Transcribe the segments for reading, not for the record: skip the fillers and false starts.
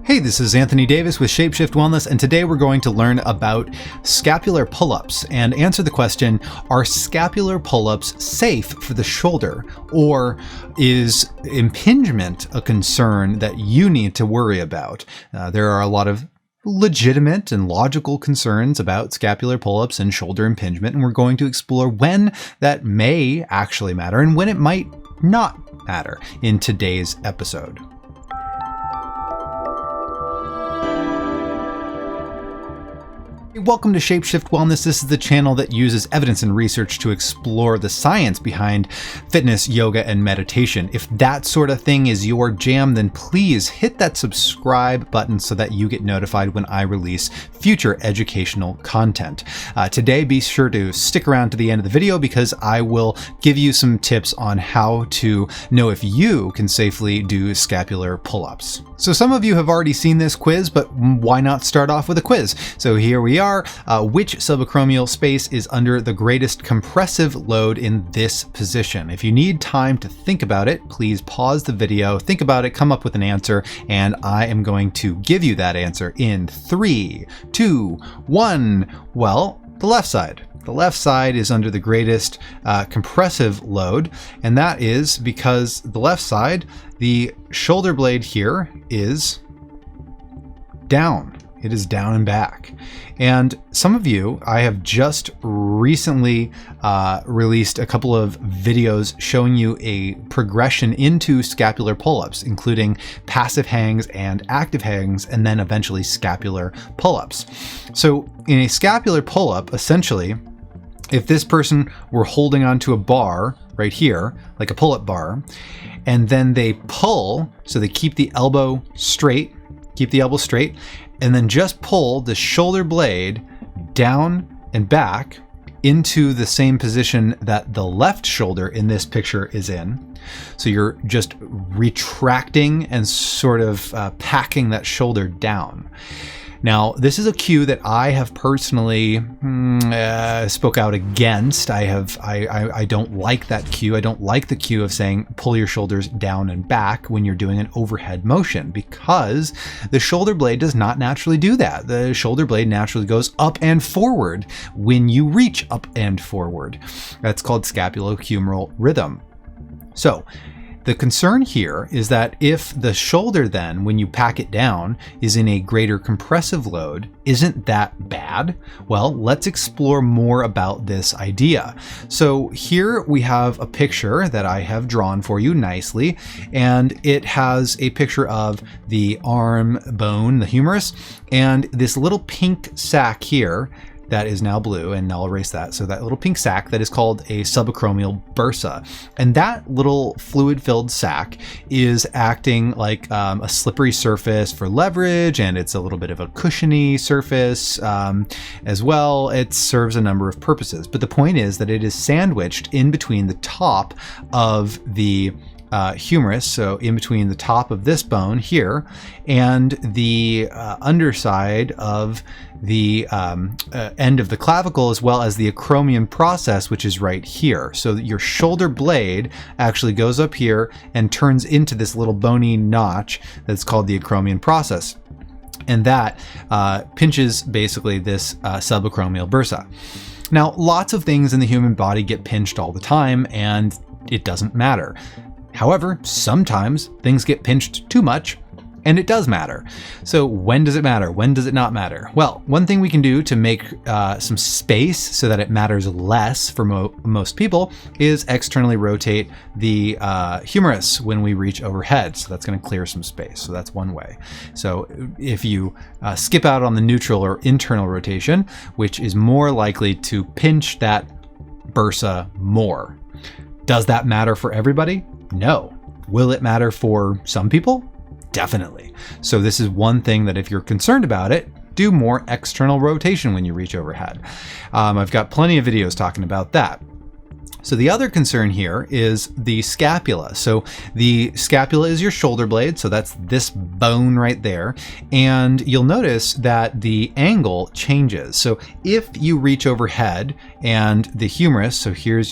Hey, this is Anthony Davis with Shapeshift Wellness, and today we're going to learn about scapular pull-ups and answer the question, are scapular pull-ups safe for the shoulder, or is impingement a concern that you need to worry about? There are a lot of legitimate and logical concerns about scapular pull-ups and shoulder impingement, and we're going to explore when that may actually matter and when it might not matter in today's episode. Welcome to Shapeshift Wellness. This is the channel that uses evidence and research to explore the science behind fitness, yoga, and meditation. If that sort of thing is your jam, then please hit that subscribe button so that you get notified when I release future educational content. Today, be sure to stick around to the end of the video because I will give you some tips on how to know if you can safely do scapular pull-ups. So some of you have already seen this quiz, but why not start off with a quiz? So here we are. Which subacromial space is under the greatest compressive load in this position? If you need time to think about it, please pause the video, think about it, come up with an answer, and I am going to give you that answer in 3, 2, 1. Well, the left side. The left side is under the greatest compressive load, and that is because the left side, the shoulder blade here is down. It is down and back. And some of you, I have just recently released a couple of videos showing you a progression into scapular pull-ups, including passive hangs and active hangs, and then eventually scapular pull-ups. So in a scapular pull-up, essentially, if this person were holding onto a bar right here, like a pull-up bar, and then they pull, so they keep the elbow straight, and then just pull the shoulder blade down and back into the same position that the left shoulder in this picture is in. So you're just retracting and sort of packing that shoulder down. Now, this is a cue that I have personally spoke out against. I don't like that cue. I don't like the cue of saying pull your shoulders down and back when you're doing an overhead motion, because the shoulder blade does not naturally do that. The shoulder blade naturally goes up and forward when you reach up and forward. That's called scapulohumeral rhythm. So the concern here is that if the shoulder then, when you pack it down, is in a greater compressive load, isn't that bad? Well, let's explore more about this idea. So here we have a picture that I have drawn for you nicely, and it has a picture of the arm bone, the humerus, and this little pink sac here that is now blue, and I'll erase that. So that little pink sac that is called a subacromial bursa. And that little fluid-filled sac is acting like a slippery surface for leverage, and it's a little bit of a cushiony surface as well. It serves a number of purposes. But the point is that it is sandwiched in between the top of the humerus, so in between the top of this bone here and the underside of the end of the clavicle, as well as the acromion process, which is right here. So that your shoulder blade actually goes up here and turns into this little bony notch that's called the acromion process. And that pinches basically this subacromial bursa. Now, lots of things in the human body get pinched all the time, and it doesn't matter. However, sometimes things get pinched too much, and it does matter. So when does it matter? When does it not matter? Well, one thing we can do to make some space so that it matters less for most people is externally rotate the humerus when we reach overhead. So that's going to clear some space. So that's one way. So if you skip out on the neutral or internal rotation, which is more likely to pinch that bursa more. Does that matter for everybody? No. Will it matter for some people? Definitely. So this is one thing that if you're concerned about it, do more external rotation when you reach overhead. I've got plenty of videos talking about that. So the other concern here is the scapula. So the scapula is your shoulder blade, so that's this bone right there. And you'll notice that the angle changes. So if you reach overhead and the humerus, so here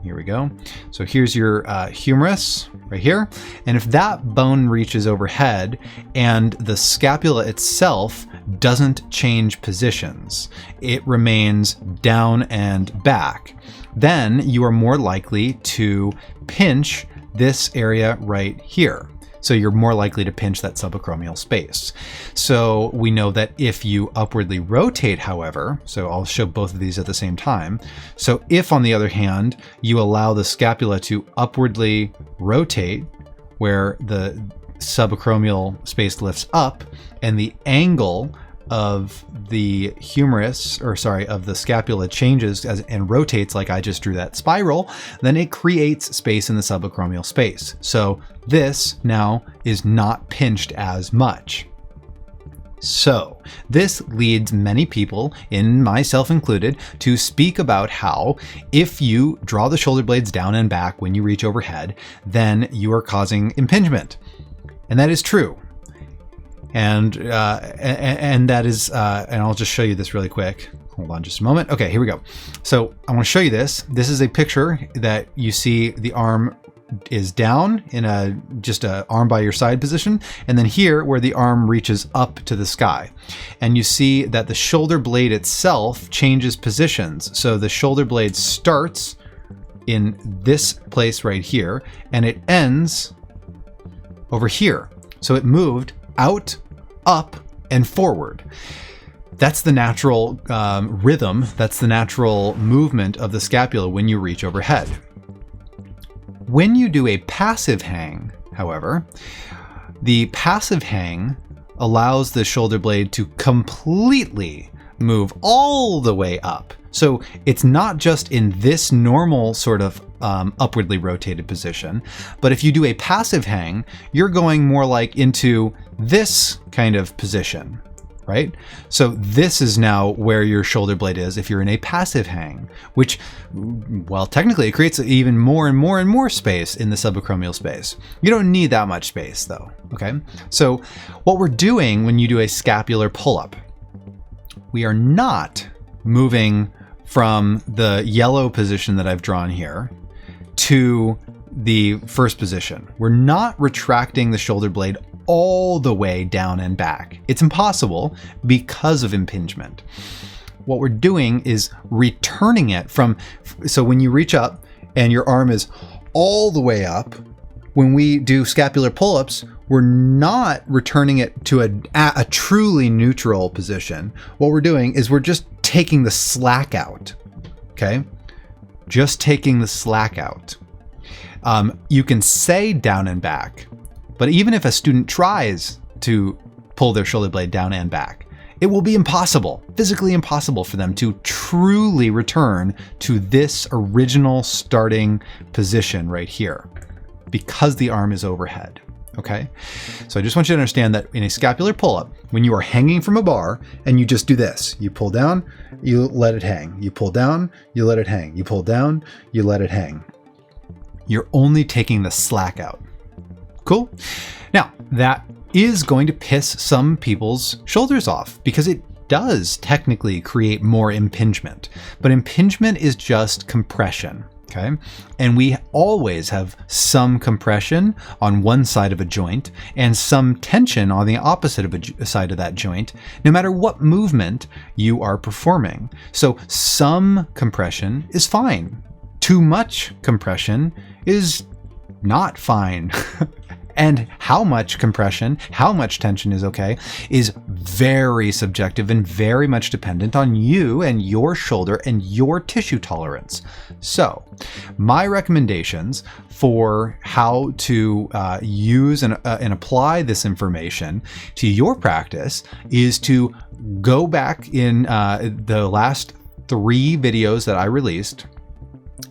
we go. So here's your humerus right here. And if that bone reaches overhead and the scapula itself doesn't change positions, it remains down and back, then you are more likely to pinch this area right here. So you're more likely to pinch that subacromial space. So we know that if you upwardly rotate, however, so I'll show both of these at the same time. So if, on the other hand, you allow the scapula to upwardly rotate, where the subacromial space lifts up and the angle of the humerus, of the scapula changes and rotates like I just drew that spiral, then it creates space in the subacromial space. So this now is not pinched as much. So this leads many people, in myself included, to speak about how if you draw the shoulder blades down and back when you reach overhead, then you are causing impingement. And that is true. And that is, and I'll just show you this really quick. Hold on just a moment. Okay, here we go. So I want to show you this. This is a picture that you see the arm is down in just a arm by your side position. And then here where the arm reaches up to the sky. And you see that the shoulder blade itself changes positions. So the shoulder blade starts in this place right here and it ends over here. So it moved out, up, and forward. That's the natural rhythm. That's the natural movement of the scapula when you reach overhead. When you do a passive hang, however, the passive hang allows the shoulder blade to completely move all the way up. So it's not just in this normal sort of upwardly rotated position, but if you do a passive hang, you're going more like into this kind of position, right? So this is now where your shoulder blade is if you're in a passive hang, which, well, technically it creates even more and more and more space in the subacromial space. You don't need that much space though, okay? So what we're doing when you do a scapular pull-up, we are not moving from the yellow position that I've drawn here to the first position. We're not retracting the shoulder blade all the way down and back. It's impossible because of impingement. What we're doing is returning it from, so when you reach up and your arm is all the way up, when we do scapular pull-ups, we're not returning it to a truly neutral position. What we're doing is we're just taking the slack out, okay? Just taking the slack out. You can say down and back, but even if a student tries to pull their shoulder blade down and back, it will be impossible, physically impossible for them to truly return to this original starting position right here because the arm is overhead. Okay, so I just want you to understand that in a scapular pull-up, when you are hanging from a bar and you just do this, you pull down, you let it hang, you pull down, you let it hang, you pull down, you let it hang. You're only taking the slack out. Cool? Now, that is going to piss some people's shoulders off because it does technically create more impingement, but impingement is just compression. Okay. And we always have some compression on one side of a joint and some tension on the opposite of a side of that joint, no matter what movement you are performing. So some compression is fine. Too much compression is not fine. And how much compression, how much tension is okay, is very subjective and very much dependent on you and your shoulder and your tissue tolerance. So, my recommendations for how to use and apply this information to your practice is to go back in the last 3 videos that I released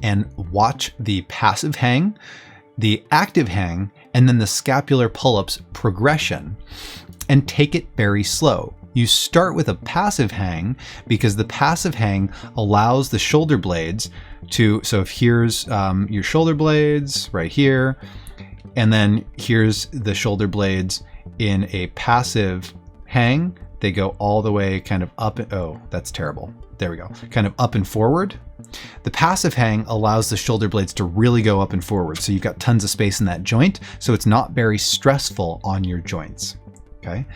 and watch the passive hang, the active hang, and then the scapular pull-ups progression, and take it very slow. You start with a passive hang because the passive hang allows the shoulder blades so if here's your shoulder blades right here, and then here's the shoulder blades in a passive hang, they go all the way kind of up. Oh, that's terrible. There we go. Kind of up and forward. The passive hang allows the shoulder blades to really go up and forward. So you've got tons of space in that joint. So it's not very stressful on your joints. Okay.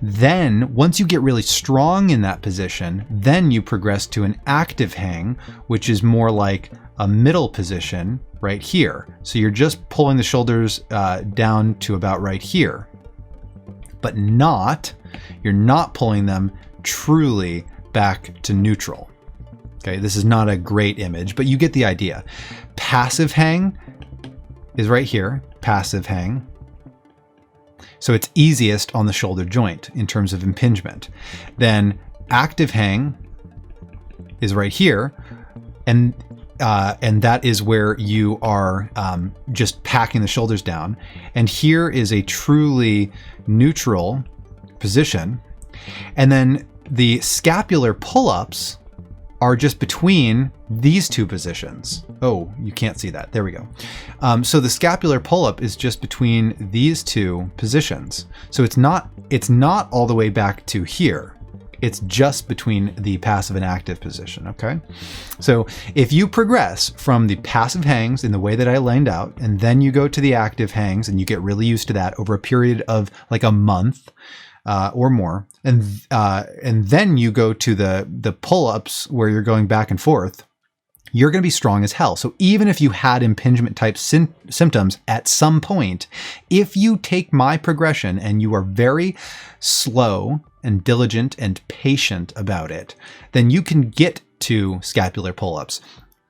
Then once you get really strong in that position, then you progress to an active hang, which is more like a middle position right here. So you're just pulling the shoulders down to about right here, but you're not pulling them truly back to neutral. Okay, this is not a great image, but you get the idea. Passive hang is right here, passive hang. So it's easiest on the shoulder joint in terms of impingement. Then active hang is right here, and that is where you are just packing the shoulders down. And here is a truly neutral position. And then the scapular pull-ups are just between these two positions. Oh, you can't see that. There we go. So the scapular pull-up is just between these two positions. So it's not all the way back to here. It's just between the passive and active position, okay? So if you progress from the passive hangs in the way that I laid out, and then you go to the active hangs and you get really used to that over a period of like a month, or more, and then you go to the pull-ups where you're going back and forth, you're going to be strong as hell. So even if you had impingement type symptoms at some point, if you take my progression and you are very slow and diligent and patient about it, then you can get to scapular pull-ups,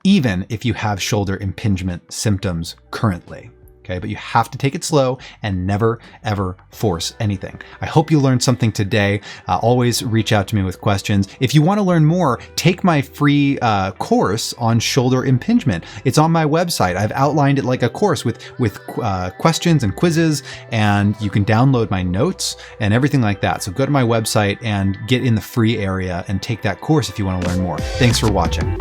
even if you have shoulder impingement symptoms currently. Okay, but you have to take it slow and never, ever force anything. I hope you learned something today. Always reach out to me with questions. If you want to learn more, take my free course on shoulder impingement. It's on my website. I've outlined it like a course with questions and quizzes, and you can download my notes and everything like that. So go to my website and get in the free area and take that course if you want to learn more. Thanks for watching.